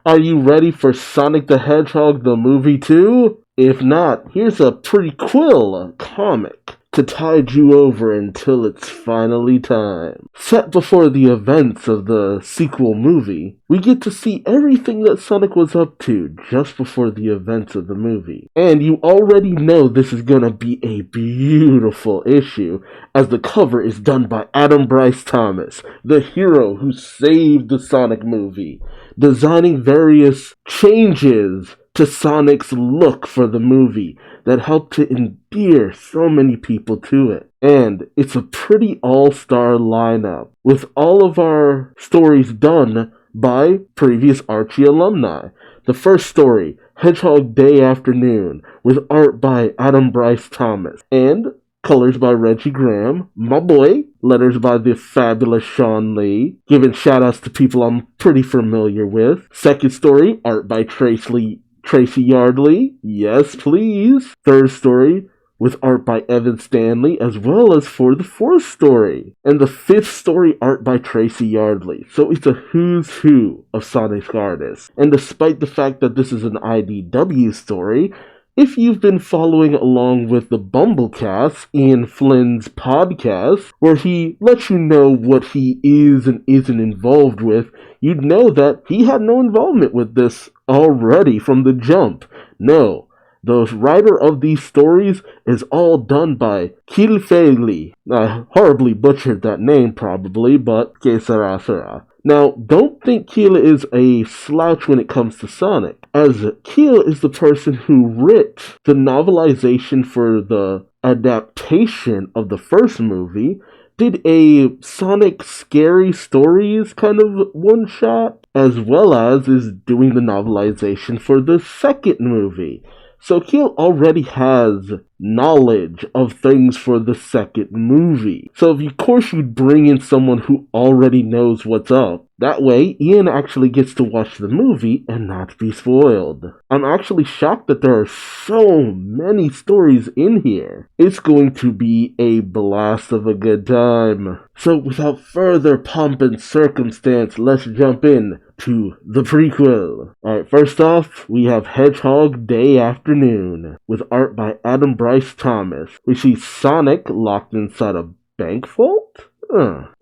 Are you ready for Sonic the Hedgehog the movie too? If not, here's a Pre-Quill comic to tide you over until it's finally time. Set before the events of the sequel movie, we get to see everything that Sonic was up to just before the events of the movie. And you already know this is gonna be a beautiful issue, as the cover is done by Adam Bryce Thomas, the hero who saved the Sonic movie, designing various changes to Sonic's look for the movie that helped to endear so many people to it. And it's a pretty all-star lineup, with all of our stories done by previous Archie alumni. The first story, Hedgehog Day Afternoon, with art by Adam Bryce Thomas, and colors by Reggie Graham, my boy, letters by the fabulous Sean Lee, giving shoutouts to people I'm pretty familiar with. Second story, art by Tracy Yardley, yes please. Third story, with art by Evan Stanley, as well as for the fourth story. And the fifth story, art by Tracy Yardley. So it's a who's who of Sonic's artists. And despite the fact that this is an IDW story, if you've been following along with the Bumblecast, Ian Flynn's podcast, where he lets you know what he is and isn't involved with, you'd know that he had no involvement with this already from the jump. No, the writer of these stories is all done by Kid Quill. I horribly butchered that name probably, but que sera sera. Now, don't think Quill is a slouch when it comes to Sonic, as Quill is the person who writ the novelization for the adaptation of the first movie, did a Sonic Scary Stories kind of one-shot, as well as is doing the novelization for the second movie. So Quill already has knowledge of things for the second movie. So of course you'd bring in someone who already knows what's up. That way, Ian actually gets to watch the movie and not be spoiled. I'm actually shocked that there are so many stories in here. It's going to be a blast of a good time. So without further pomp and circumstance, let's jump in to the Pre-Quill. Alright, first off, we have Hedgehog Day Afternoon, with art by Adam Bryce Thomas. We see Sonic locked inside a bank vault?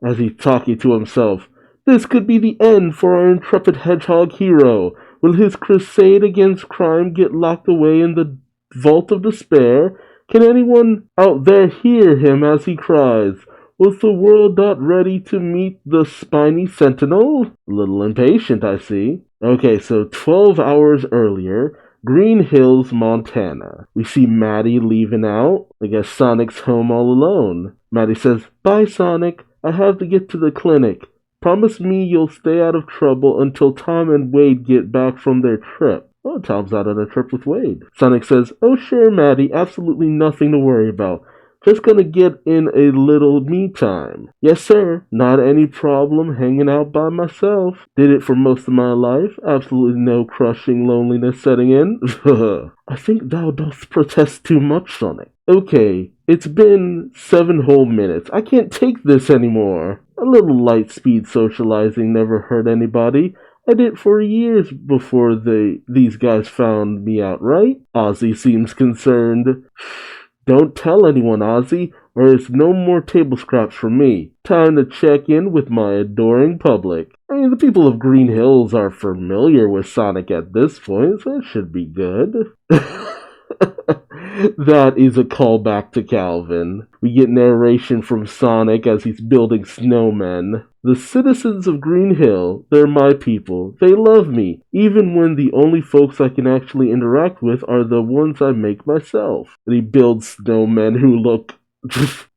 As he's talking to himself. This could be the end for our intrepid hedgehog hero. Will his crusade against crime get locked away in the vault of despair? Can anyone out there hear him as he cries? Was the world not ready to meet the spiny sentinel? A little impatient, I see. Okay, so 12 hours earlier, Green Hills, Montana. We see Maddie leaving out. I guess Sonic's home all alone. Maddie says, "Bye, Sonic. I have to get to the clinic. Promise me you'll stay out of trouble until Tom and Wade get back from their trip." Oh, Tom's out on a trip with Wade. Sonic says, "Oh sure, Maddie, absolutely nothing to worry about. Just gonna get in a little me time." "Yes sir, not any problem hanging out by myself. Did it for most of my life. Absolutely no crushing loneliness setting in." "I think thou dost protest too much, Sonic." "Okay, it's been 7 whole minutes. I can't take this anymore. A little light speed socializing never hurt anybody. I did it for years before these guys found me out, right?" Ozzy seems concerned. "Don't tell anyone, Ozzy, or it's no more table scraps for me. Time to check in with my adoring public." I mean, the people of Green Hills are familiar with Sonic at this point, so it should be good. That is a callback to Calvin. We get narration from Sonic as he's building snowmen. "The citizens of Green Hill, they're my people. They love me, even when the only folks I can actually interact with are the ones I make myself." And he builds snowmen who look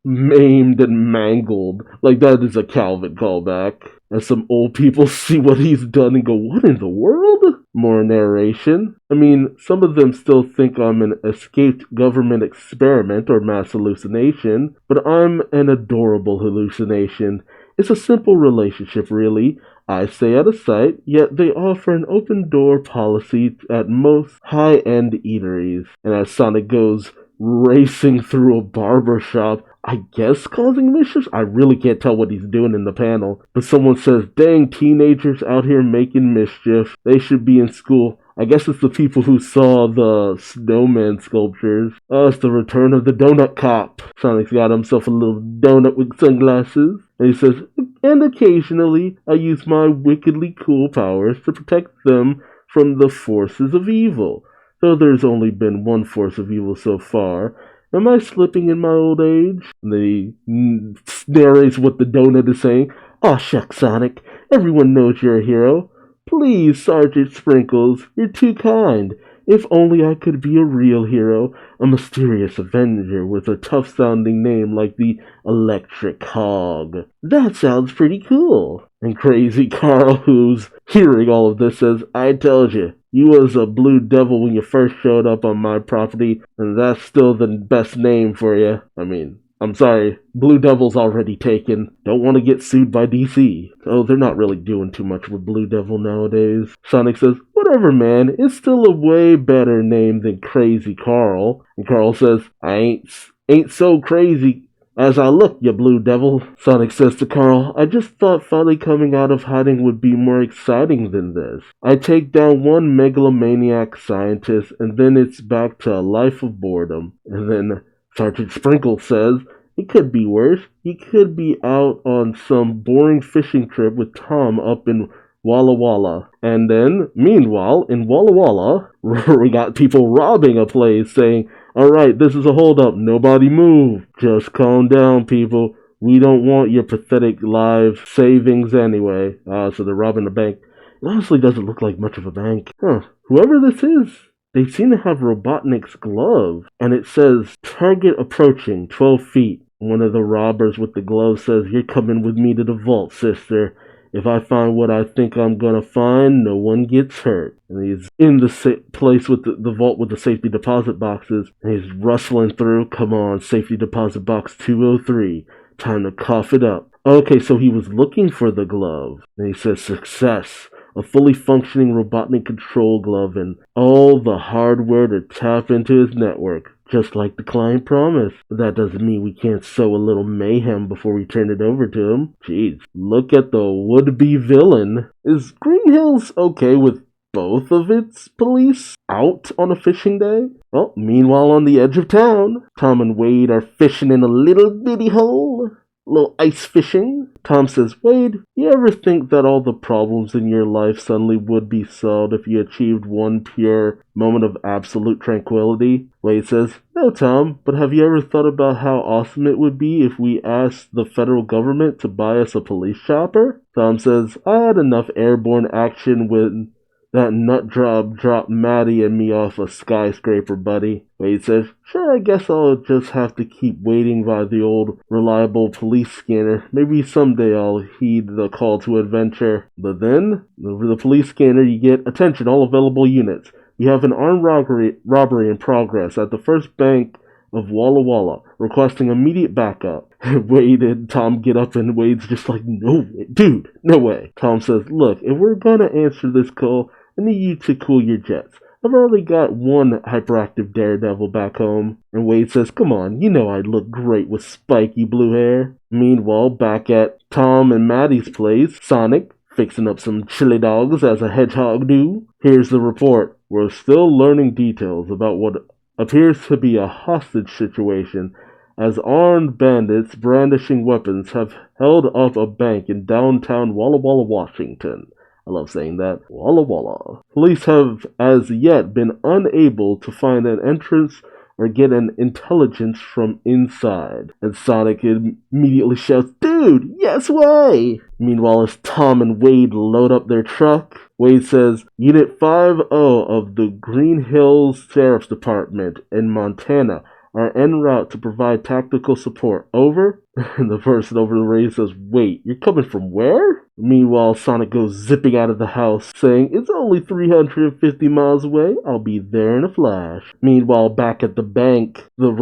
maimed and mangled. Like, that is a Calvin callback. As some old people see what he's done and go, "What in the world?" More narration. I mean, some of them still think I'm an escaped government experiment or mass hallucination, but I'm an adorable hallucination. It's a simple relationship, really. I stay out of sight, yet they offer an open door policy at most high-end eateries. And as Sonic goes racing through a barber shop, I guess causing mischief? I really can't tell what he's doing in the panel. But someone says, dang, teenagers out here making mischief. They should be in school. I guess it's the people who saw the snowman sculptures. Oh, it's the return of the donut cop. Sonic's got himself a little donut with sunglasses. And he says, and occasionally I use my wickedly cool powers to protect them from the forces of evil. Though there's only been one force of evil so far. Am I slipping in my old age? And then he narrates what the donut is saying. Aw, shucks, Sonic. Everyone knows you're a hero. Please, Sergeant Sprinkles, you're too kind. If only I could be a real hero, a mysterious avenger with a tough-sounding name like the Electric Hog. That sounds pretty cool. And Crazy Carl, who's hearing all of this, says, I told you, you was a blue devil when you first showed up on my property, and that's still the best name for you. I mean, I'm sorry, Blue Devil's already taken. Don't want to get sued by DC. Oh, they're not really doing too much with Blue Devil nowadays. Sonic says, whatever, man, it's still a way better name than Crazy Carl. And Carl says, I ain't so crazy as I look, you Blue Devil. Sonic says to Carl, I just thought finally coming out of hiding would be more exciting than this. I take down one megalomaniac scientist, and then it's back to a life of boredom. And then Sergeant Sprinkle says, it could be worse. He could be out on some boring fishing trip with Tom up in Walla Walla. And then, meanwhile, in Walla Walla, we got people robbing a place saying, alright, this is a holdup. Nobody move. Just calm down, people. We don't want your pathetic live savings anyway. So they're robbing a bank. It honestly doesn't look like much of a bank. Whoever this is, they seem to have Robotnik's glove, and it says, target approaching 12 feet. One of the robbers with the glove says, you're coming with me to the vault, sister. If I find what I think I'm gonna find, no one gets hurt. And he's in the place with the vault with the safety deposit boxes, and he's rustling through. Come on, safety deposit box 203. Time to cough it up. Okay, so he was looking for the glove, and he says, success. A fully functioning Robotnik control glove and all the hardware to tap into his network, just like the client promised. But that doesn't mean we can't sow a little mayhem before we turn it over to him. Jeez, look at the would-be villain. Is Green Hills okay with both of its police out on a fishing day? Well, meanwhile on the edge of town, Tom and Wade are fishing in a little bitty hole. Little ice fishing. Tom says, Wade, you ever think that all the problems in your life suddenly would be solved if you achieved one pure moment of absolute tranquility? Wade says, no, Tom, but have you ever thought about how awesome it would be if we asked the federal government to buy us a police chopper? Tom says, I had enough airborne action when that nut job dropped Maddie and me off a skyscraper, buddy. Wade says, sure, I guess I'll just have to keep waiting by the old reliable police scanner. Maybe someday I'll heed the call to adventure. But then, over the police scanner, you get, attention, all available units. You have an armed robbery in progress at the first bank of Walla Walla, requesting immediate backup. Wade and Tom get up and Wade's just like, no, dude, no way. Tom says, look, if we're gonna answer this call, I need you to cool your jets. I've already got one hyperactive daredevil back home. And Wade says, come on, you know I'd look great with spiky blue hair. Meanwhile, back at Tom and Maddie's place, Sonic, fixing up some chili dogs as a hedgehog do. Here's the report. We're still learning details about what appears to be a hostage situation, as armed bandits brandishing weapons have held up a bank in downtown Walla Walla, Washington. I love saying that. Walla Walla. Police have as yet been unable to find an entrance or get an intelligence from inside. And Sonic immediately shouts, dude, yes way! Meanwhile, as Tom and Wade load up their truck, Wade says, Unit 50 of the Green Hills Sheriff's Department in Montana are en route to provide tactical support. Over? And the person over the radio says, wait, you're coming from where? Meanwhile, Sonic goes zipping out of the house, saying, it's only 350 miles away. I'll be there in a flash. Meanwhile, back at the bank, other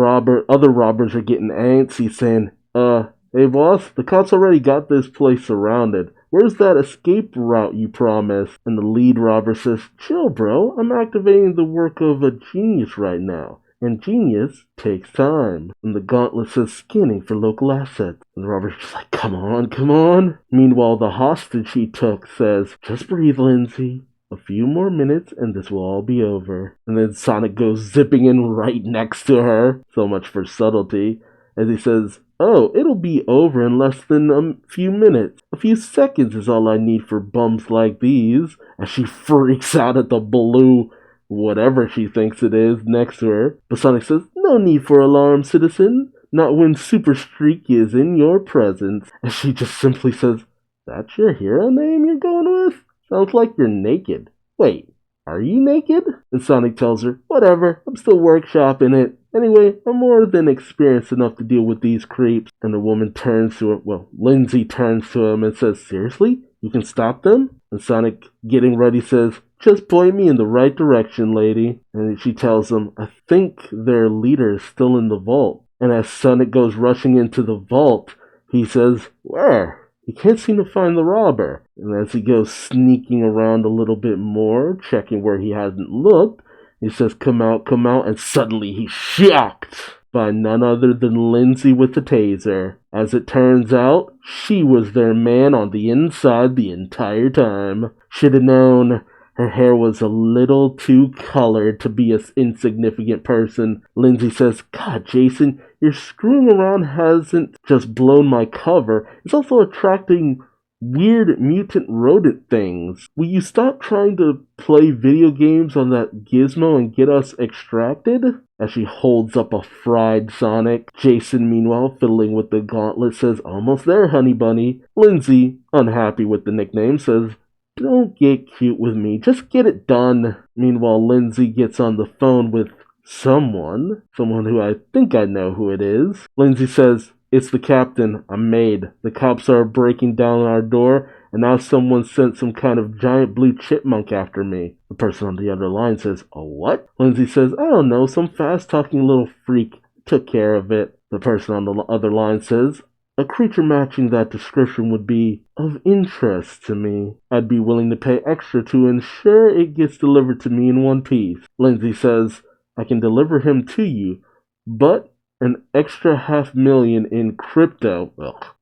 robbers are getting antsy, saying, hey boss, the cops already got this place surrounded. Where's that escape route you promised? And the lead robber says, chill bro, I'm activating the work of a genius right now. and genius takes time. And the gauntlet says scanning for local assets. And Robert's just like, come on, come on. Meanwhile, the hostage he took says, just breathe, Lindsay. A few more minutes and this will all be over. And then Sonic goes zipping in right next to her. So much for subtlety. As he says, oh, it'll be over in less than a few minutes. A few seconds is all I need for bums like these. As she freaks out at the blue whatever she thinks it is next to her. But Sonic says, no need for alarm, citizen. Not when Super Streak is in your presence. And she just simply says, that's your hero name you're going with? Sounds like you're naked. Wait, are you naked? And Sonic tells her, whatever, I'm still workshopping it. Anyway, I'm more than experienced enough to deal with these creeps. And the woman turns to her, Lindsay turns to him and says, seriously? You can stop them? And Sonic, getting ready, says, just point me in the right direction, lady. And she tells him, I think their leader is still in the vault. And as Sonic goes rushing into the vault, he says, where? He can't seem to find the robber. And as he goes sneaking around a little bit more, checking where he hasn't looked, he says, come out, and suddenly he's shocked by none other than Lindsay with the taser. As it turns out, she was their man on the inside the entire time. Should have known. Her hair was a little too colored to be an insignificant person. Lindsay says, God, Jason, your screwing around hasn't just blown my cover. It's also attracting weird mutant rodent things. Will you stop trying to play video games on that gizmo and get us extracted? As she holds up a fried Sonic. Jason, meanwhile, fiddling with the gauntlet, says, almost there, honey bunny. Lindsay, unhappy with the nickname, says, don't get cute with me, just get it done. Meanwhile, Lindsay gets on the phone with someone who I think I know who it is. Lindsay says, it's the captain, I'm Maid. The cops are breaking down our door, and now someone sent some kind of giant blue chipmunk after me. The person on the other line says, a what? Lindsay says, I don't know, some fast-talking little freak took care of it. The person on the other line says, a creature matching that description would be of interest to me. I'd be willing to pay extra to ensure it gets delivered to me in one piece. Lindsay says, I can deliver him to you, but an extra $500,000 in crypto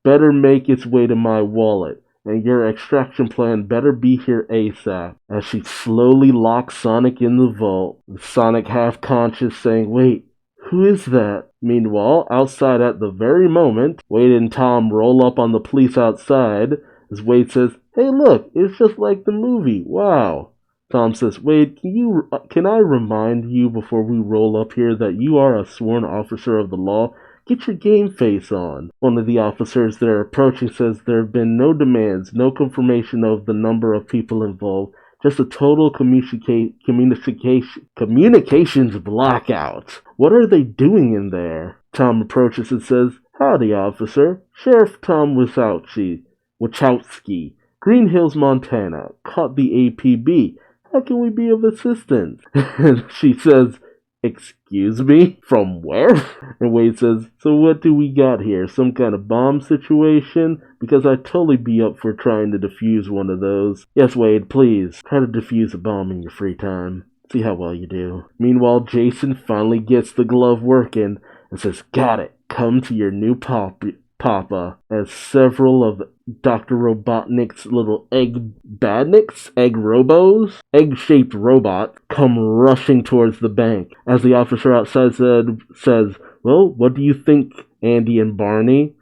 better make its way to my wallet, and your extraction plan better be here ASAP. As she slowly locks Sonic in the vault, Sonic half-conscious saying, wait, who is that? Meanwhile, outside at the very moment, Wade and Tom roll up on the police outside as Wade says, hey look, it's just like the movie, wow. Tom says, Wade, can I remind you before we roll up here that you are a sworn officer of the law? Get your game face on. One of the officers they're approaching says there have been no demands, no confirmation of the number of people involved. Just a total communications blackout. What are they doing in there? Tom approaches and says, howdy, officer. Sheriff Tom Wachowski, Green Hills, Montana. Caught the APB. How can we be of assistance? And she says, excuse me? From where? And Wade says, so what do we got here? Some kind of bomb situation? Because I'd totally be up for trying to defuse one of those. Yes, Wade, please. Try to defuse a bomb in your free time. See how well you do. Meanwhile, Jason finally gets the glove working and says, got it. Come to your new papa. As several of Dr. Robotnik's little egg-shaped robots, come rushing towards the bank. As the officer outside says, well, what do you think, Andy and Barney?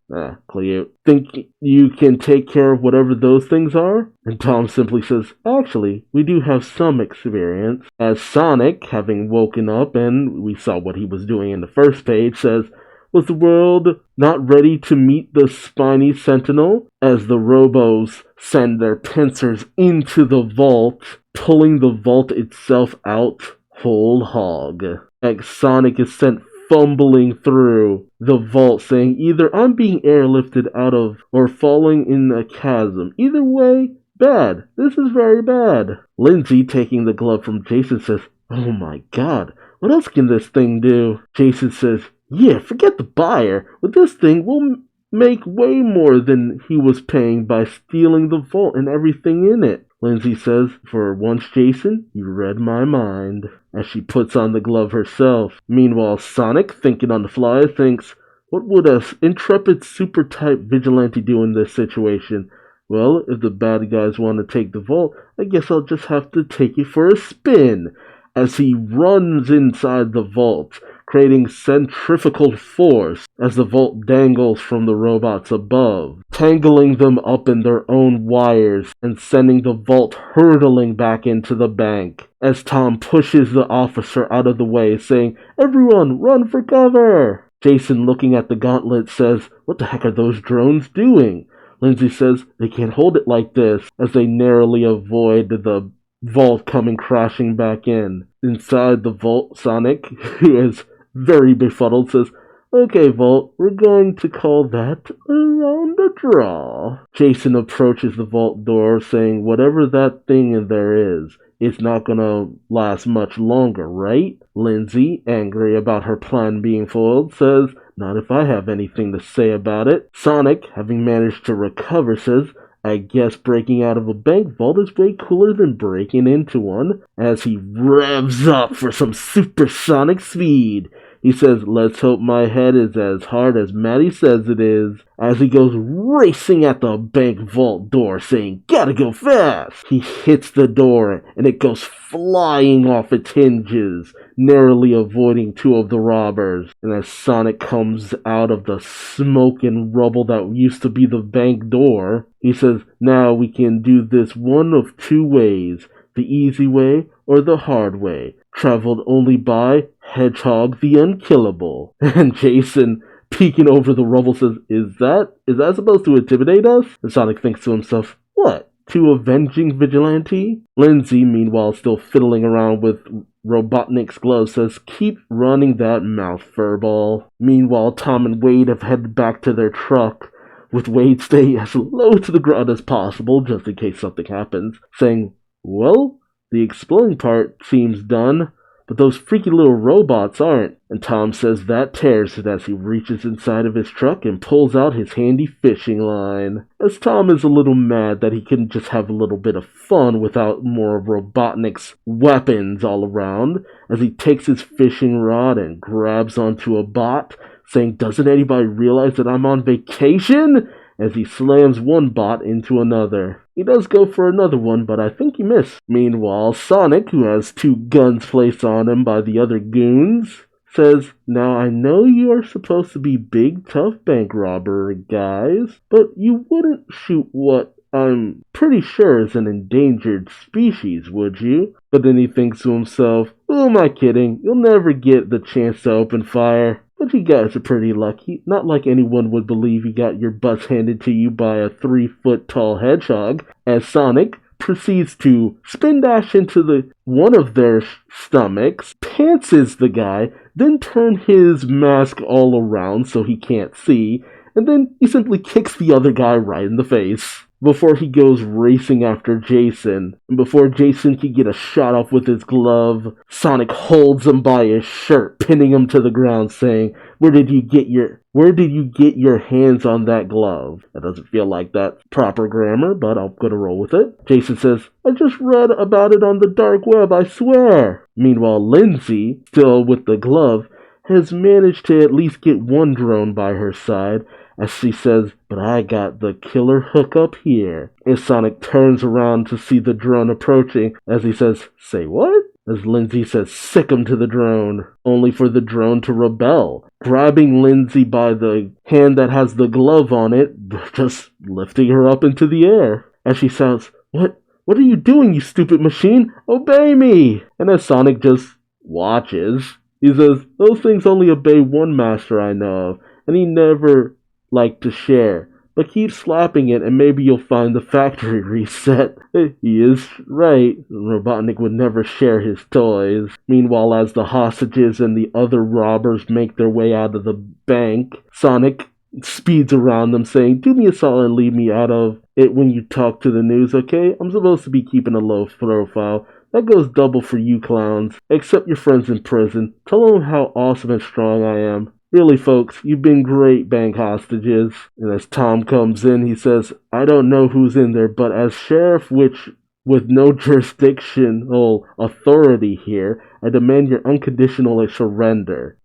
Cleo. Think you can take care of whatever those things are? And Tom simply says, actually, we do have some experience. As Sonic, having woken up, and we saw what he was doing in the first page, says, was the world not ready to meet the spiny sentinel? As the robos send their pincers into the vault, pulling the vault itself out whole hog. As Sonic is sent fumbling through the vault, saying either I'm being airlifted out of or falling in a chasm. Either way, bad. This is very bad. Lindsay, taking the glove from Jason, says, oh my god, what else can this thing do? Jason says, yeah, forget the buyer. With this thing, we'll make way more than he was paying by stealing the vault and everything in it. Lindsay says, "For once, Jason, you read my mind," as she puts on the glove herself. Meanwhile, Sonic, thinking on the fly, thinks, what would a intrepid super-type vigilante do in this situation? Well, if the bad guys want to take the vault, I guess I'll just have to take it for a spin. As he runs inside the vault, creating centrifugal force as the vault dangles from the robots above, tangling them up in their own wires and sending the vault hurtling back into the bank. As Tom pushes the officer out of the way, saying, "Everyone, run for cover!" Jason, looking at the gauntlet, says, "What the heck are those drones doing?" Lindsay says, "They can't hold it like this," as they narrowly avoid the vault coming crashing back in. Inside the vault, Sonic, who is very befuddled, says, "Okay, Vault, we're going to call that a round of draw." Jason approaches the vault door, saying, "Whatever that thing in there is, it's not gonna last much longer, right?" Lindsay, angry about her plan being foiled, says, "Not if I have anything to say about it." Sonic, having managed to recover, says, "I guess breaking out of a bank vault is way cooler than breaking into one," as he revs up for some supersonic speed. He says, "Let's hope my head is as hard as Maddie says it is," as he goes racing at the bank vault door, saying, "Gotta go fast!" He hits the door, and it goes flying off its hinges, narrowly avoiding two of the robbers. And as Sonic comes out of the smoke and rubble that used to be the bank door, he says, "Now we can do this one of two ways, the easy way or the hard way, traveled only by Hedgehog the Unkillable." And Jason, peeking over the rubble, says, Is that supposed to intimidate us?" And Sonic thinks to himself, "What? To avenging vigilante?" Lindsay, meanwhile still fiddling around with Robotnik's glove, says, "Keep running that mouth, furball." Meanwhile, Tom and Wade have headed back to their truck, with Wade staying as low to the ground as possible, just in case something happens, saying, "Well, the exploding part seems done, but those freaky little robots aren't." And Tom says that tears it as he reaches inside of his truck and pulls out his handy fishing line. As Tom is a little mad that he couldn't just have a little bit of fun without more of Robotnik's weapons all around, as he takes his fishing rod and grabs onto a bot, saying, "Doesn't anybody realize that I'm on vacation?" as he slams one bot into another. He does go for another one, but I think he missed. Meanwhile, Sonic, who has two guns placed on him by the other goons, says, "Now I know you are supposed to be big, tough bank robber guys, but you wouldn't shoot what I'm pretty sure is an endangered species, would you?" But then he thinks to himself, "Who am I kidding? You'll never get the chance to open fire. But you guys are pretty lucky. Not like anyone would believe you got your butts handed to you by a 3-foot-tall hedgehog," as Sonic proceeds to spin dash into one of their stomachs, pantses the guy, then turn his mask all around so he can't see, and then he simply kicks the other guy right in the face before he goes racing after Jason. And before Jason can get a shot off with his glove, Sonic holds him by his shirt, pinning him to the ground, saying, where did you get your hands on that glove?" That doesn't feel like that proper grammar, but I'm gonna roll with it. Jason says, "I just read about it on the dark web, I swear." Meanwhile, Lindsay, still with the glove, has managed to at least get one drone by her side, as she says, "But I got the killer hookup here." And Sonic turns around to see the drone approaching, as he says, "Say what?" As Lindsay says, "Sick 'em" to the drone, only for the drone to rebel, grabbing Lindsay by the hand that has the glove on it, just lifting her up into the air. As she shouts, What are you doing, you stupid machine? Obey me!" And as Sonic just watches, he says, "Those things only obey one master I know of, and he never liked to share. But keep slapping it and maybe you'll find the factory reset." He is right. Robotnik would never share his toys. Meanwhile, as the hostages and the other robbers make their way out of the bank, Sonic speeds around them, saying, "Do me a solid and leave me out of it when you talk to the news, okay? I'm supposed to be keeping a low profile. That goes double for you clowns. Except your friends in prison. Tell them how awesome and strong I am. Really, folks, you've been great bank hostages." And as Tom comes in, he says, "I don't know who's in there, but as sheriff, which with no jurisdictional authority here, I demand your unconditional surrender.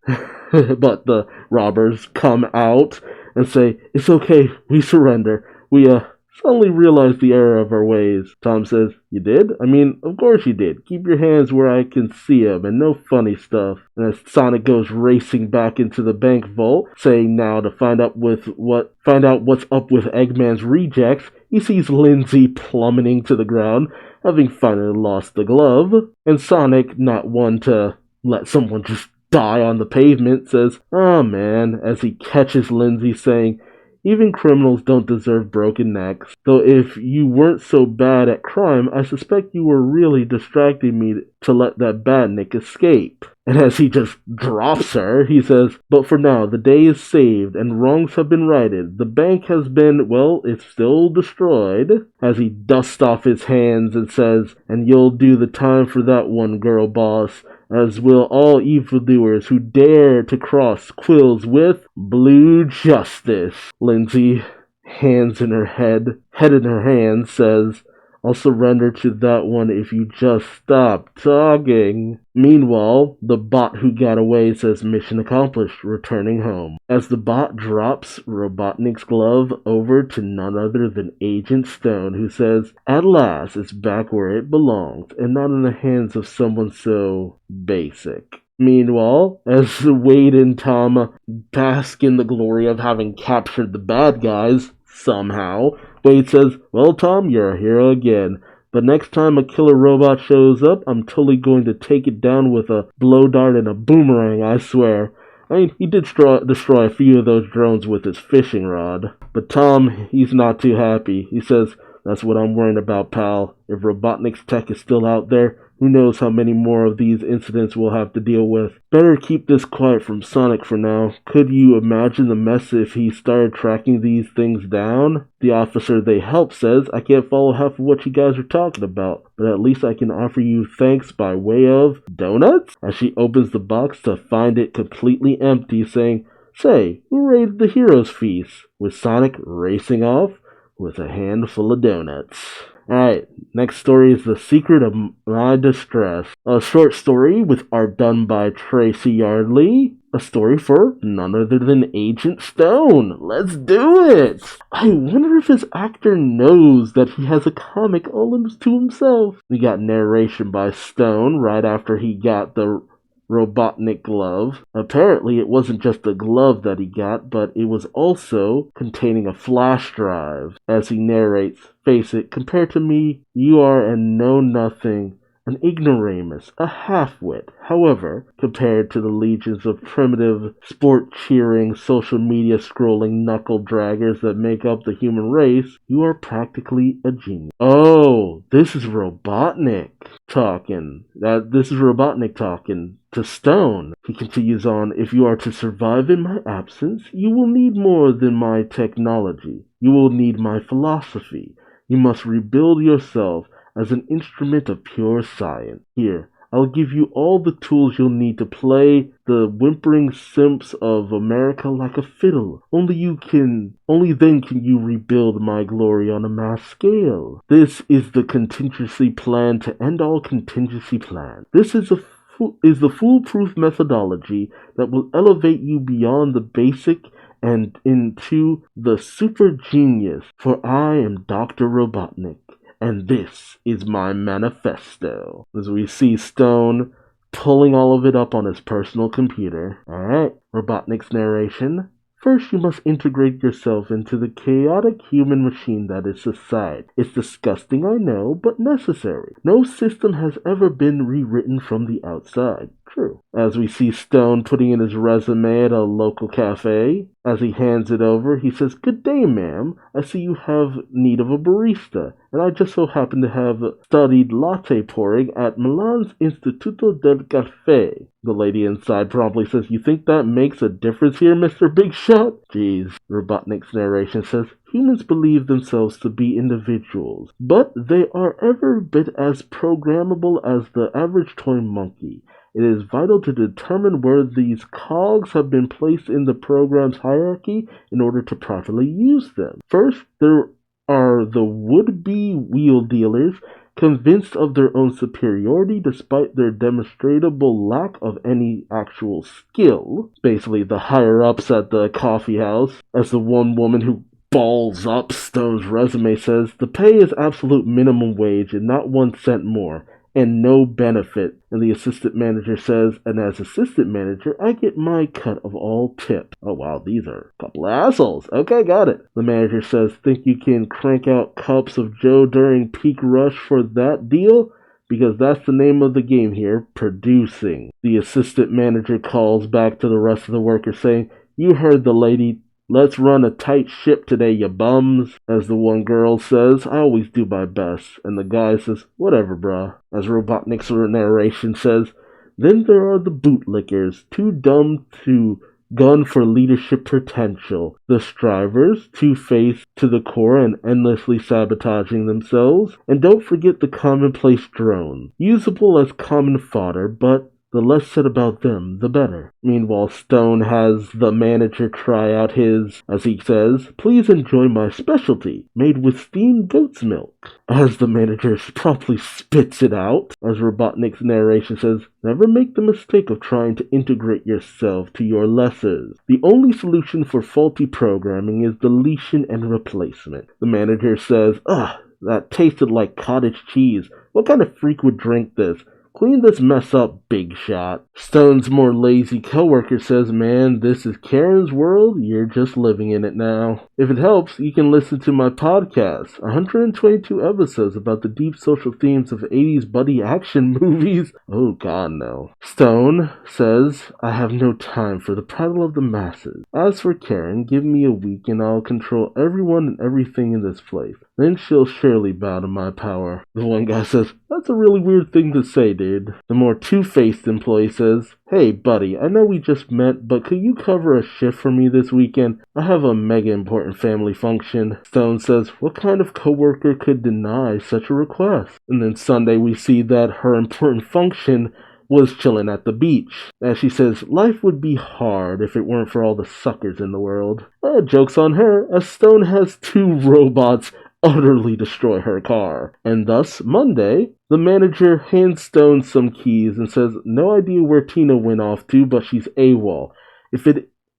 But the robbers come out and say, it's okay, we surrender. We suddenly realized the error of our ways. Tom says, you did? I mean, of course you did. Keep your hands where I can see 'em, and no funny stuff. And as Sonic goes racing back into the bank vault, saying now to find out what's up with Eggman's rejects, he sees Lindsay plummeting to the ground, having finally lost the glove. And Sonic, not one to let someone just die on the pavement, says, "Oh man," as he catches Lindsay saying, even criminals don't deserve broken necks. Though if you weren't so bad at crime, I suspect you were really distracting me to let that badnik escape. And as he just drops her, he says, but for now, the day is saved and wrongs have been righted. The bank has been, well, it's still destroyed. As he dusts off his hands and says, and you'll do the time for that one, girl boss, as will all evildoers who dare to cross Quills with blue justice. Lindsay, head in her hand, says, I'll surrender to that one if you just stop talking. Meanwhile, the bot who got away says mission accomplished, returning home. As the bot drops Robotnik's glove over to none other than Agent Stone, who says, at last it's back where it belongs, and not in the hands of someone so basic. Meanwhile, as Wade and Tom bask in the glory of having captured the bad guys, somehow, Wade says, well, Tom, you're a hero again. But next time a killer robot shows up, I'm totally going to take it down with a blow dart and a boomerang, I swear. I mean, he did destroy a few of those drones with his fishing rod. But Tom, he's not too happy. He says, that's what I'm worrying about, pal. If Robotnik's tech is still out there, who knows how many more of these incidents we'll have to deal with. Better keep this quiet from Sonic for now. Could you imagine the mess if he started tracking these things down? The officer they help says, I can't follow half of what you guys are talking about, but at least I can offer you thanks by way of donuts? As she opens the box to find it completely empty, saying, say, who raided the hero's feast? With Sonic racing off with a handful of donuts. Alright, next story is The Secret of My Distress. A short story with art done by Tracy Yardley. A story for none other than Agent Stone. Let's do it! I wonder if his actor knows that he has a comic all to himself. We got narration by Stone right after he got the Robotnik glove. Apparently it wasn't just the glove that he got, but it was also containing a flash drive. As he narrates, face it, compared to me, you are a know-nothing, an ignoramus, a half-wit. However, compared to the legions of primitive, sport-cheering, social media scrolling knuckle-draggers that make up the human race, you are practically a genius. Oh, this is Robotnik talking. This is Robotnik talking to Stone. He continues on, if you are to survive in my absence, you will need more than my technology. You will need my philosophy. You must rebuild yourself as an instrument of pure science. Here, I'll give you all the tools you'll need to play the whimpering simps of America like a fiddle. Only then can you rebuild my glory on a mass scale. This is the contingency plan to end all contingency plans. This is the foolproof methodology that will elevate you beyond the basic and into the super genius. For I am Dr. Robotnik, and this is my manifesto. As we see Stone pulling all of it up on his personal computer. Alright, Robotnik's narration. First, you must integrate yourself into the chaotic human machine that is society. It's disgusting, I know, but necessary. No system has ever been rewritten from the outside. True. As we see Stone putting in his resume at a local cafe. As he hands it over, he says, good day, ma'am. I see you have need of a barista, and I just so happen to have studied latte pouring at Milan's Istituto del Caffè. The lady inside promptly says, you think that makes a difference here, Mr. Big Shot? Jeez. Robotnik's narration says, humans believe themselves to be individuals, but they are every bit as programmable as the average toy monkey. It is vital to determine where these cogs have been placed in the program's hierarchy in order to properly use them. First, there are the would-be wheel dealers, convinced of their own superiority despite their demonstrable lack of any actual skill. Basically, the higher-ups at the coffee house, as the one woman who balls up Stone's resume says, the pay is absolute minimum wage and not 1 cent more, and no benefit. And the assistant manager says, and as assistant manager, I get my cut of all tips. Oh wow, these are a couple of assholes. Okay, got it. The manager says, think you can crank out cups of Joe during peak rush for that deal? Because that's the name of the game here, producing. The assistant manager calls back to the rest of the workers saying, you heard the lady. Let's run a tight ship today, you bums. As the one girl says, I always do my best. And the guy says, whatever, bruh. As Robotnik's narration says, then there are the bootlickers, too dumb to gun for leadership potential. The strivers, two-faced to the core and endlessly sabotaging themselves. And don't forget the commonplace drone, usable as common fodder, but the less said about them, the better. Meanwhile, Stone has the manager try out his, as he says, please enjoy my specialty, made with steamed goat's milk. As the manager promptly spits it out, as Robotnik's narration says, never make the mistake of trying to integrate yourself to your lessers. The only solution for faulty programming is deletion and replacement. The manager says, that tasted like cottage cheese. What kind of freak would drink this? Clean this mess up, big shot. Stone's more lazy coworker says, man, this is Karen's world. You're just living in it now. If it helps, you can listen to my podcast, 122 episodes about the deep social themes of 80s buddy action movies. Oh god, no. Stone says, I have no time for the prattle of the masses. As for Karen, give me a week and I'll control everyone and everything in this place. Then she'll surely bow to my power. The one guy says, that's a really weird thing to say, dude. The more two-faced employee says, hey, buddy, I know we just met, but could you cover a shift for me this weekend? I have a mega important family function. Stone says, what kind of coworker could deny such a request? And then Sunday we see that her important function was chilling at the beach. As she says, life would be hard if it weren't for all the suckers in the world. Joke's on her, as Stone has 2 robots utterly destroy her car. And thus, Monday, the manager hands Stone some keys and says, no idea where Tina went off to, but she's AWOL.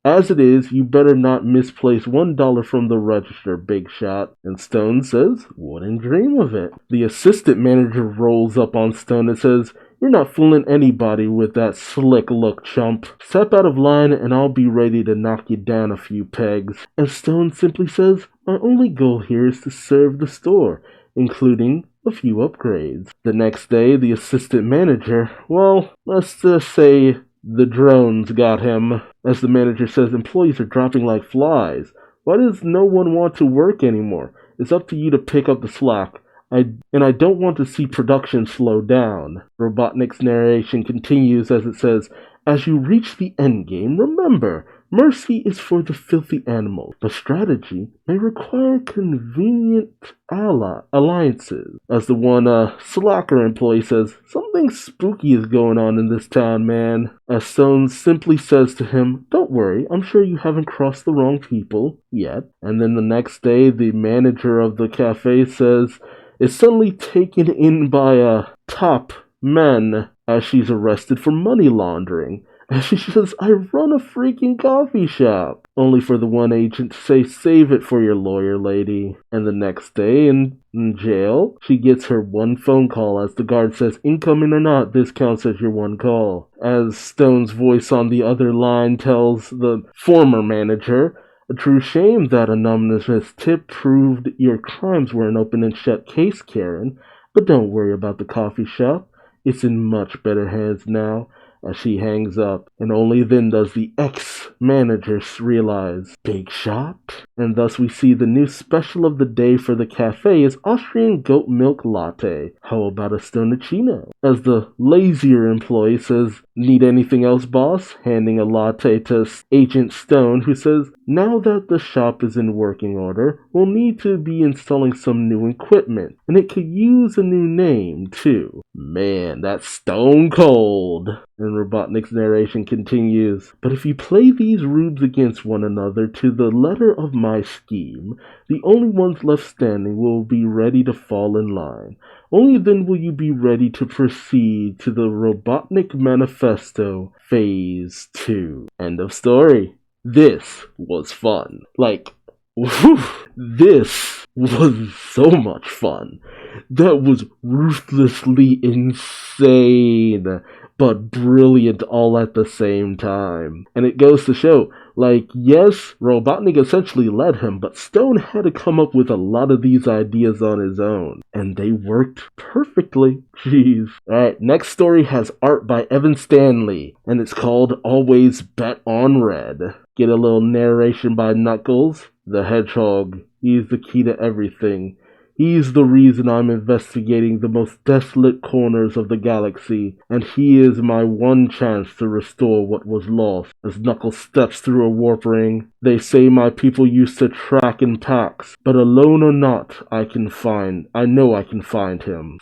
As it is, you better not misplace $1 from the register, big shot. And Stone says, wouldn't dream of it. The assistant manager rolls up on Stone and says, you're not fooling anybody with that slick look, chump. Step out of line and I'll be ready to knock you down a few pegs. And Stone simply says, my only goal here is to serve the store, including a few upgrades. The next day, the assistant manager, well, let's just say the drones got him. As the manager says, employees are dropping like flies. Why does no one want to work anymore? It's up to you to pick up the slack. I don't want to see production slow down. Robotnik's narration continues as it says, as you reach the endgame, remember, mercy is for the filthy animals, but strategy may require convenient alliances. As the one slacker employee says, something spooky is going on in this town, man. As Stone simply says to him, don't worry, I'm sure you haven't crossed the wrong people yet. And then the next day, the manager of the cafe says, is suddenly taken in by top men as she's arrested for money laundering. And she says, I run a freaking coffee shop. Only for the one agent to say, save it for your lawyer, lady. And the next day in jail, she gets her one phone call as the guard says, incoming or not, this counts as your one call. As Stone's voice on the other line tells the former manager, a true shame that anonymous tip proved your crimes were an open and shut case, Karen. But don't worry about the coffee shop. It's in much better hands now. As she hangs up, and only then does the ex-manager realize, big shot? And thus we see the new special of the day for the cafe is Austrian goat milk latte. How about a stonacino? As the lazier employee says, need anything else, boss? Handing a latte to Agent Stone, who says, now that the shop is in working order, we'll need to be installing some new equipment, and it could use a new name, too. Man, that's stone cold. And Robotnik's narration continues, but if you play these rubes against one another to the letter of my scheme, the only ones left standing will be ready to fall in line. Only then will you be ready to proceed to the Robotnik Manifesto Phase 2. End of story. This was fun. Like, whew, this was so much fun. That was ruthlessly insane, but brilliant all at the same time. And it goes to show, like, yes, Robotnik essentially led him, but Stone had to come up with a lot of these ideas on his own. And they worked perfectly. Jeez. Alright, next story has art by Evan Stanley, and it's called Always Bet on Red. Get a little narration by Knuckles, the Hedgehog. He's the key to everything. He's the reason I'm investigating the most desolate corners of the galaxy, and he is my one chance to restore what was lost. As Knuckles steps through a warp ring, they say my people used to track in packs, but alone or not, I know I can find him.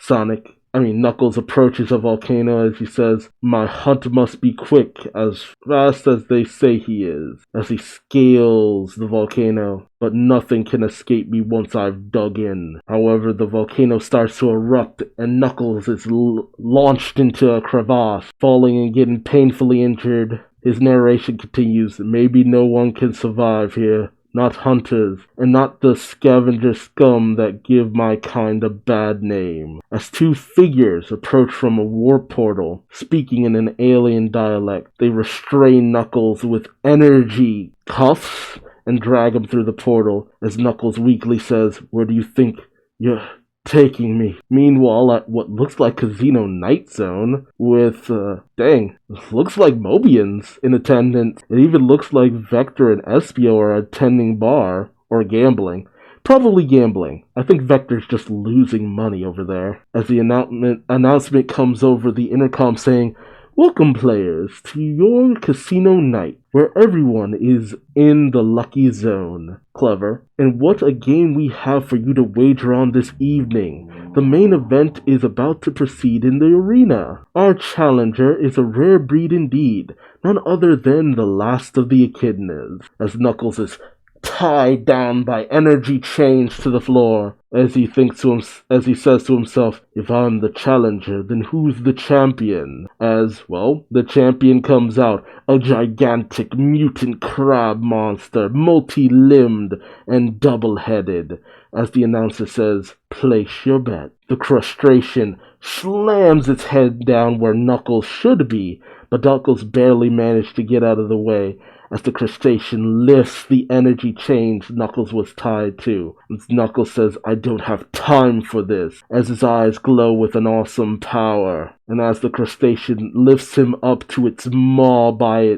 Knuckles approaches a volcano as he says, my hunt must be quick, as fast as they say he is, as he scales the volcano. But nothing can escape me once I've dug in. However, the volcano starts to erupt, and Knuckles is launched into a crevasse, falling and getting painfully injured. His narration continues, maybe no one can survive here. Not hunters, and not the scavenger scum that give my kind a bad name. As two figures approach from a warp portal, speaking in an alien dialect, they restrain Knuckles with energy cuffs and drag him through the portal, as Knuckles weakly says, where do you think you're taking me? Meanwhile, at what looks like Casino Night Zone, with, looks like Mobians in attendance. It even looks like Vector and Espio are attending bar, or gambling. Probably gambling. I think Vector's just losing money over there. As the announcement comes over the intercom saying, welcome players to your casino night, where everyone is in the lucky zone. Clever. And what a game we have for you to wager on this evening. The main event is about to proceed in the arena. Our challenger is a rare breed indeed, none other than the last of the echidnas, as Knuckles is tied down by energy chains to the floor, as he says to himself, if I'm the challenger, then who's the champion? The champion comes out, a gigantic mutant crab monster, multi-limbed and double-headed. As the announcer says, place your bet. The crustacean slams its head down where Knuckles should be, but Knuckles barely managed to get out of the way, as the crustacean lifts the energy chains Knuckles was tied to. As Knuckles says, I don't have time for this, as his eyes glow with an awesome power. And as the crustacean lifts him up to its maw by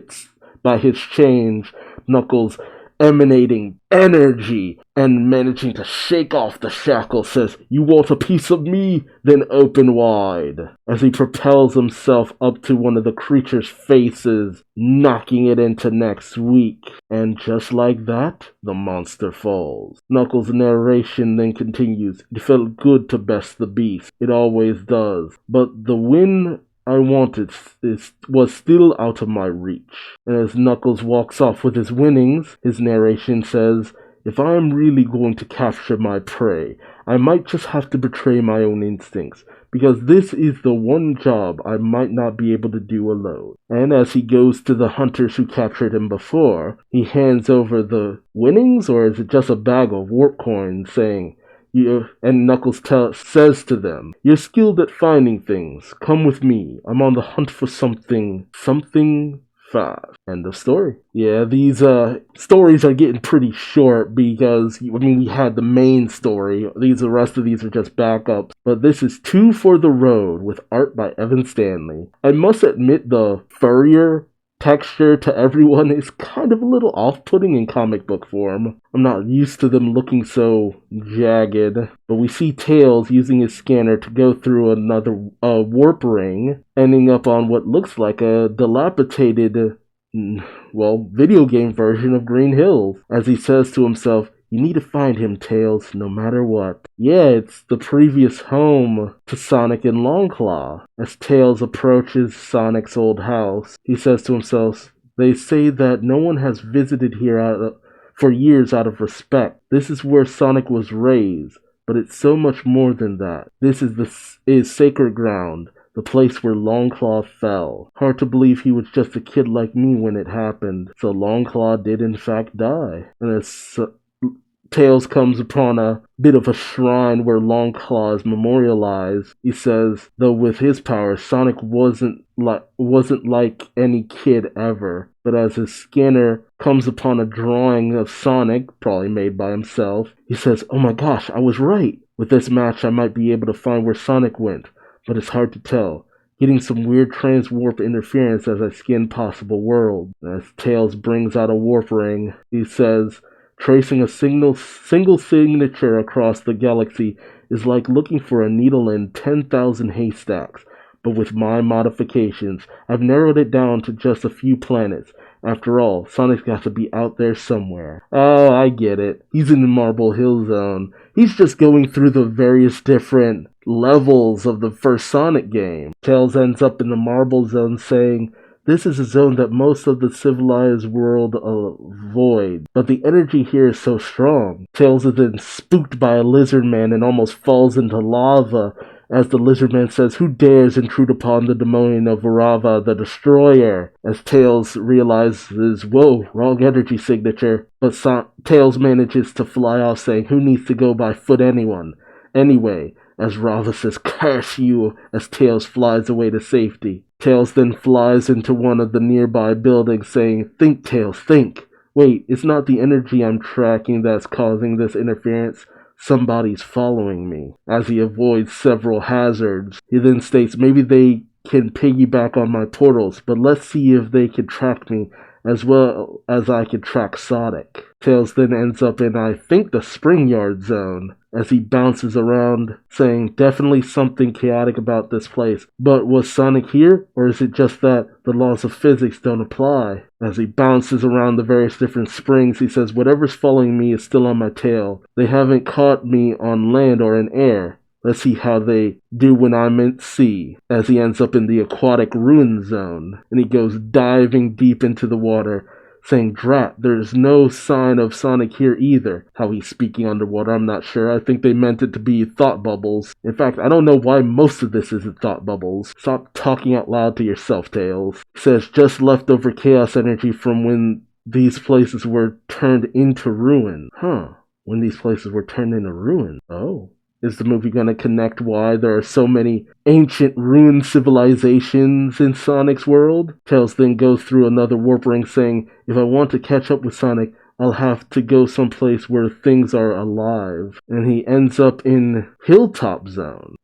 his chains, Knuckles, emanating energy and managing to shake off the shackle, says, you want a piece of me? Then open wide, as he propels himself up to one of the creature's faces, knocking it into next week. And just like that, the monster falls. Knuckles' narration then continues, it felt good to best the beast. It always does. But the win I wanted was still out of my reach. And as Knuckles walks off with his winnings, his narration says, if I'm really going to capture my prey, I might just have to betray my own instincts, because this is the one job I might not be able to do alone. And as he goes to the hunters who captured him before, he hands over the winnings, or is it just a bag of warp coins, saying, and Knuckles says to them, you're skilled at finding things. Come with me. I'm on the hunt for something fast. End of story. Yeah, these stories are getting pretty short because, we had the main story. The rest of these are just backups. But this is Two for the Road with art by Evan Stanley. I must admit the furrier texture to everyone is kind of a little off-putting in comic book form. I'm not used to them looking so jagged. But we see Tails using his scanner to go through another warp ring, ending up on what looks like a dilapidated, video game version of Green Hills. As he says to himself, You need to find him, Tails, no matter what. Yeah, it's the previous home to Sonic and Longclaw. As Tails approaches Sonic's old house, he says to himself, they say that no one has visited here for years out of respect. This is where Sonic was raised, but it's so much more than that. This is sacred ground, the place where Longclaw fell. Hard to believe he was just a kid like me when it happened. So Longclaw did in fact die. And as Tails comes upon a bit of a shrine where Longclaw is memorialized, he says, though with his powers, Sonic wasn't like any kid ever. But as his scanner comes upon a drawing of Sonic, probably made by himself, he says, oh my gosh, I was right. With this match, I might be able to find where Sonic went, but it's hard to tell. Getting some weird transwarp interference as I scan possible worlds. As Tails brings out a warp ring, he says, tracing a single signature across the galaxy is like looking for a needle in 10,000 haystacks. But with my modifications, I've narrowed it down to just a few planets. After all, Sonic's got to be out there somewhere. Oh, I get it. He's in the Marble Hill Zone. He's just going through the various different levels of the first Sonic game. Tails ends up in the Marble Zone saying, this is a zone that most of the civilized world avoid, but the energy here is so strong. Tails is then spooked by a lizard man and almost falls into lava as the lizard man says, who dares intrude upon the domain of Varava, the Destroyer? As Tails realizes, whoa, wrong energy signature. But Tails manages to fly off saying, who needs to go by foot anyway, as Rava says, curse you, as Tails flies away to safety. Tails then flies into one of the nearby buildings saying, think, Tails, think. Wait, it's not the energy I'm tracking that's causing this interference. Somebody's following me. As he avoids several hazards, he then states, maybe they can piggyback on my portals, but let's see if they can track me as well as I can track Sonic. Tails then ends up in, I think, the Spring Yard Zone, as he bounces around, saying, definitely something chaotic about this place. But was Sonic here, or is it just that the laws of physics don't apply? As he bounces around the various different springs, he says, whatever's following me is still on my tail. They haven't caught me on land or in air. Let's see how they do when I'm at sea. As he ends up in the Aquatic Ruin Zone, and he goes diving deep into the water, saying, drat, there's no sign of Sonic here either. How he's speaking underwater, I'm not sure. I think they meant it to be thought bubbles. In fact, I don't know why most of this isn't thought bubbles. Stop talking out loud to yourself, Tails. He says, just leftover chaos energy from when these places were turned into ruin. When these places were turned into ruin. Oh. Is the movie going to connect why there are so many ancient ruined civilizations in Sonic's world? Tails then goes through another warp ring saying, if I want to catch up with Sonic, I'll have to go someplace where things are alive. And he ends up in Hilltop Zone.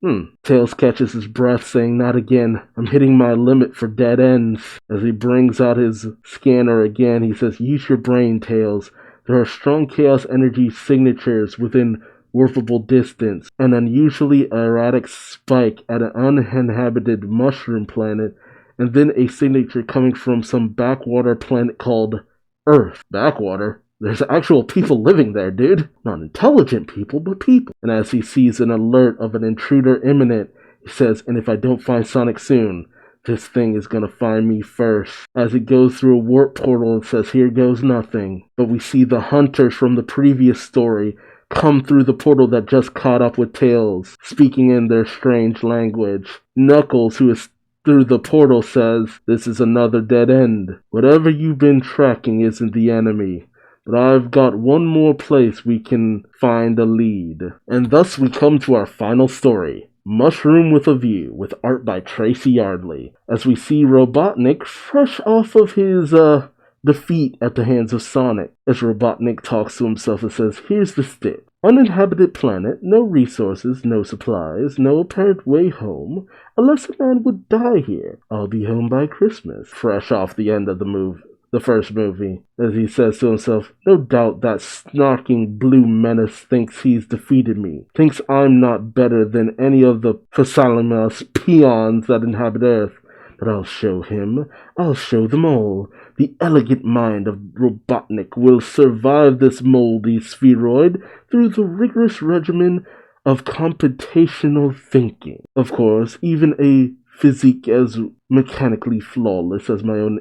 Tails catches his breath saying, not again. I'm hitting my limit for dead ends. As he brings out his scanner again, he says, use your brain, Tails. There are strong chaos energy signatures within warpable distance, an unusually erratic spike at an uninhabited mushroom planet, and then a signature coming from some backwater planet called Earth. Backwater? There's actual people living there, dude. Not intelligent people, but people. And as he sees an alert of an intruder imminent, he says, and if I don't find Sonic soon, this thing is gonna find me first. As he goes through a warp portal and says, here goes nothing. But we see the hunters from the previous story come through the portal that just caught up with Tails, speaking in their strange language. Knuckles, who is through the portal, says, this is another dead end. Whatever you've been tracking isn't the enemy, but I've got one more place we can find a lead. And thus we come to our final story, Mushroom with a View, with art by Tracy Yardley, as we see Robotnik fresh off of his, defeat at the hands of Sonic, as Robotnik talks to himself and says, here's the stick. Uninhabited planet, no resources, no supplies, no apparent way home, unless a man would die here. I'll be home by Christmas. Fresh off the end of the first movie, as he says to himself, no doubt that snarking blue menace thinks he's defeated me, thinks I'm not better than any of the Phasalimos peons that inhabit Earth. but I'll show him. I'll show them all. The elegant mind of Robotnik will survive this moldy spheroid through the rigorous regimen of computational thinking. Of course, even a physique as mechanically flawless as my own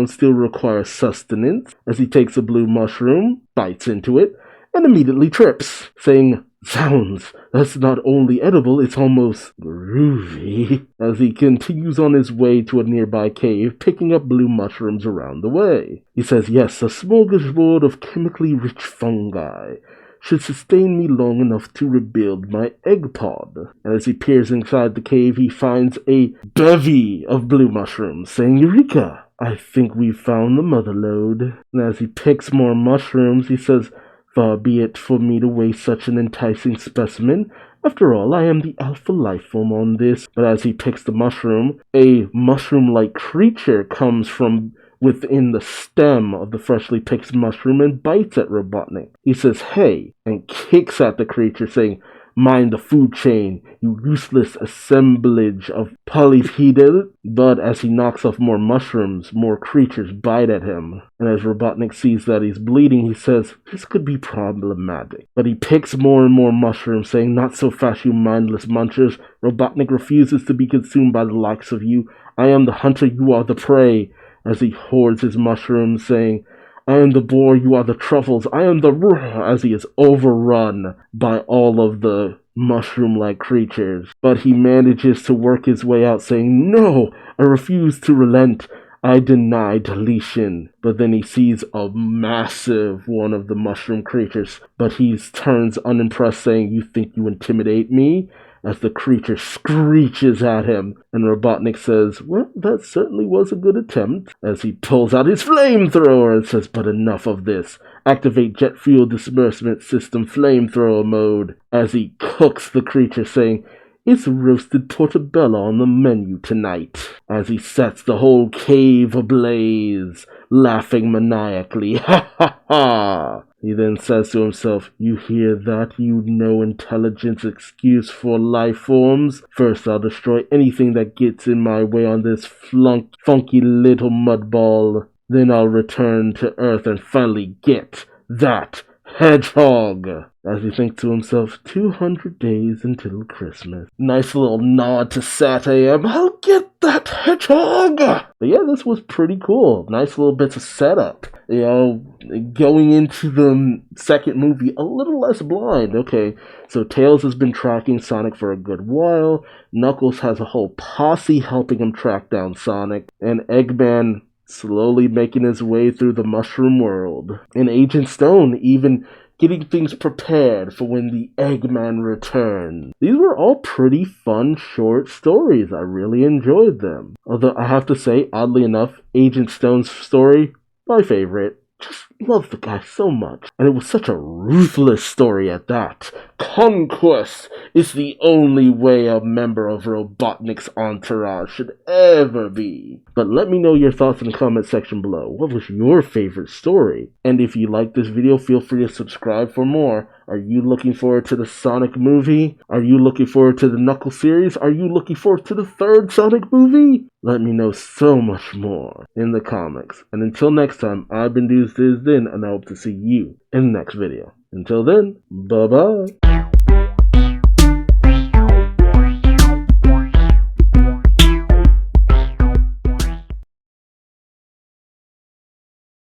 still requires sustenance, as he takes a blue mushroom, bites into it, and immediately trips, saying, "Zounds, that's not only edible, it's almost groovy," as he continues on his way to a nearby cave, picking up blue mushrooms around the way. He says, "Yes, a smorgasbord of chemically rich fungi should sustain me long enough to rebuild my egg pod." And as he peers inside the cave, he finds a bevy of blue mushrooms, saying, "Eureka! I think we've found the mother lode." And as he picks more mushrooms, he says, "Far be it for me to waste such an enticing specimen. After all, I am the alpha life form on this." But as he picks the mushroom, a mushroom-like creature comes from within the stem of the freshly picked mushroom and bites at Robotnik. He says, "Hey," and kicks at the creature, saying, "Mind the food chain, you useless assemblage of polypedal." But as he knocks off more mushrooms, more creatures bite at him. And as Robotnik sees that he's bleeding, he says, "This could be problematic." But he picks more and more mushrooms, saying, "Not so fast, you mindless munchers. Robotnik refuses to be consumed by the likes of you. I am the hunter, you are the prey." As he hoards his mushrooms, saying, "I am the boar, you are the truffles, I am the as he is overrun by all of the mushroom-like creatures. But he manages to work his way out, saying, "No, I refuse to relent. I deny deletion." But then he sees a massive one of the mushroom creatures, but he turns unimpressed, saying, "You think you intimidate me?" As the creature screeches at him, and Robotnik says, "Well, that certainly was a good attempt," as he pulls out his flamethrower and says, "But enough of this. Activate jet fuel disbursement system flamethrower mode," as he cooks the creature, saying, "It's roasted portobello on the menu tonight," as he sets the whole cave ablaze, laughing maniacally. "Ha ha ha!" He then says to himself, "You hear that, you no intelligence excuse for life forms? First I'll destroy anything that gets in my way on this funky little mudball. Then I'll return to Earth and finally get that Hedgehog." As he thinks to himself, 200 days until Christmas. Nice little nod to Sat AM. I'll get that Hedgehog! But yeah, this was pretty cool. Nice little bits of setup. You know, going into the second movie a little less blind. Okay, so Tails has been tracking Sonic for a good while. Knuckles has a whole posse helping him track down Sonic. And Eggman slowly making his way through the mushroom world. And Agent Stone even getting things prepared for when the Eggman returns. These were all pretty fun short stories. I really enjoyed them. Although I have to say, oddly enough, Agent Stone's story, my favorite. Just love the guy so much. And it was such a ruthless story at that. Conquest is the only way a member of Robotnik's entourage should ever be. But let me know your thoughts in the comment section below. What was your favorite story? And if you like this video, feel free to subscribe for more. Are you looking forward to the Sonic movie? Are you looking forward to the Knuckles series? Are you looking forward to the third Sonic movie? Let me know so much more in the comics. And until next time, I've been Duuz-Diz-Din, and I hope to see you in the next video. Until then, bye-bye.